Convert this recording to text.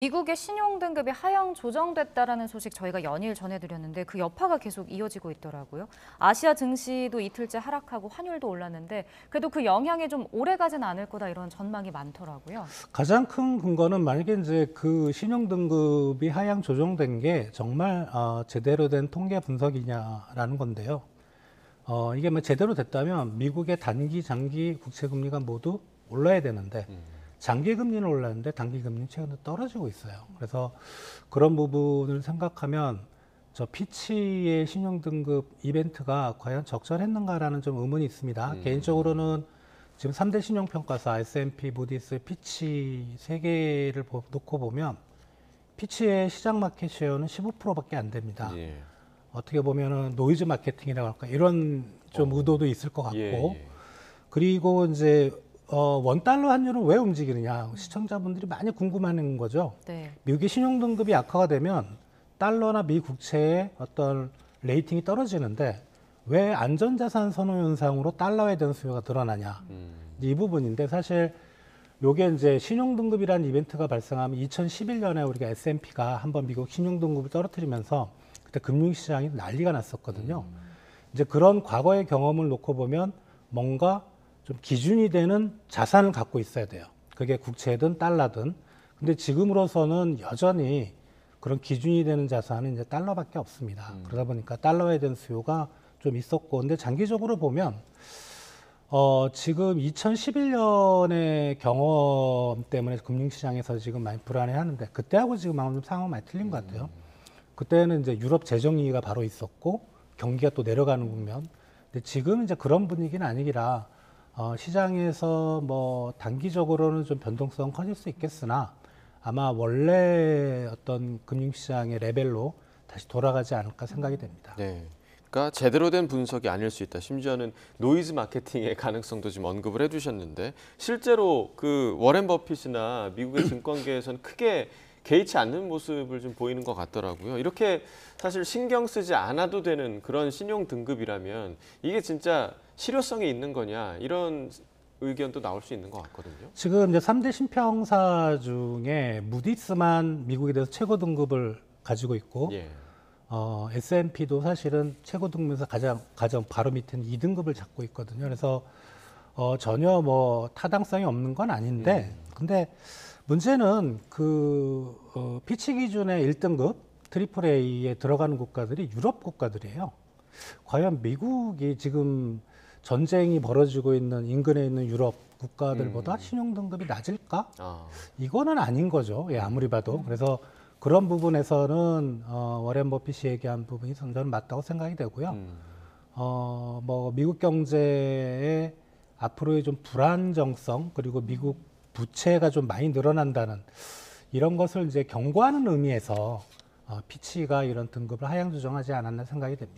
미국의 신용 등급이 하향 조정됐다라는 소식 저희가 연일 전해드렸는데 그 여파가 계속 이어지고 있더라고요. 아시아 증시도 이틀째 하락하고 환율도 올랐는데 그래도 그 영향이 좀 오래 가진 않을 거다 이런 전망이 많더라고요. 가장 큰 근거는 만약에 이제 그 신용 등급이 하향 조정된 게 정말 제대로 된 통계 분석이냐라는 건데요. 이게 뭐 제대로 됐다면 미국의 단기, 장기 국채 금리가 모두 올라야 되는데 장기 금리는 올랐는데 단기 금리는 최근에 떨어지고 있어요. 그래서 그런 부분을 생각하면 저 피치의 신용 등급 이벤트가 과연 적절했는가라는 좀 의문이 있습니다. 개인적으로는 지금 3대 신용평가사 S&P, 무디스, 피치 세 개를 놓고 보면 피치의 시장 마켓 쉐어는 15%밖에 안 됩니다. 예. 어떻게 보면은 노이즈 마케팅이라고 할까 이런 좀 의도도 있을 것 같고 예. 그리고 이제 원달러 환율은 왜 움직이느냐 시청자분들이 많이 궁금해하는 거죠. 네. 미국의 신용 등급이 악화가 되면 달러나 미 국채의 어떤 레이팅이 떨어지는데 왜 안전자산 선호 현상으로 달러에 대한 수요가 늘어나냐 이 부분인데 사실 요게 이제 신용 등급이라는 이벤트가 발생하면 2011년에 우리가 S&P가 한번 미국 신용 등급을 떨어뜨리면서 그때 금융시장이 난리가 났었거든요. 이제 그런 과거의 경험을 놓고 보면 뭔가 좀 기준이 되는 자산을 갖고 있어야 돼요. 그게 국채든 달러든. 근데 지금으로서는 여전히 그런 기준이 되는 자산은 이제 달러밖에 없습니다. 그러다 보니까 달러에 대한 수요가 좀 있었고, 근데 장기적으로 보면 지금 2011년의 경험 때문에 금융시장에서 지금 많이 불안해하는데 그때하고 지금 좀 상황 많이 틀린 것 같아요. 그때는 이제 유럽 재정위기가 바로 있었고 경기가 또 내려가는 국면. 근데 지금 이제 그런 분위기는 아니라 시장에서 뭐 단기적으로는 좀 변동성 커질 수 있겠으나 아마 원래 어떤 금융시장의 레벨로 다시 돌아가지 않을까 생각이 됩니다. 네. 그러니까 제대로 된 분석이 아닐 수 있다. 심지어는 노이즈 마케팅의 가능성도 지금 언급을 해주셨는데 실제로 그 워렌 버핏이나 미국의 증권계에서는 크게 개의치 않는 모습을 좀 보이는 것 같더라고요. 이렇게 사실 신경 쓰지 않아도 되는 그런 신용 등급이라면 이게 진짜 실효성이 있는 거냐 이런 의견도 나올 수 있는 것 같거든요. 지금 이제 3대 신평사 중에 무디스만 미국에 대해서 최고 등급을 가지고 있고 예. S&P도 사실은 최고 등급에서 가장 바로 밑에는 2등급을 잡고 있거든요. 그래서 전혀 뭐 타당성이 없는 건 아닌데 근데 문제는 그 피치 기준의 1등급 트리플 A에 들어가는 국가들이 유럽 국가들이에요. 과연 미국이 지금 전쟁이 벌어지고 있는 인근에 있는 유럽 국가들보다 신용 등급이 낮을까? 이거는 아닌 거죠. 예, 아무리 봐도. 그래서 그런 부분에서는 워렌 버핏이 얘기한 부분이 저는 맞다고 생각이 되고요. 뭐 미국 경제의 앞으로의 좀 불안정성 그리고 미국 부채가 좀 많이 늘어난다는 이런 것을 이제 경고하는 의미에서 피치가 이런 등급을 하향 조정하지 않았나 생각이 됩니다.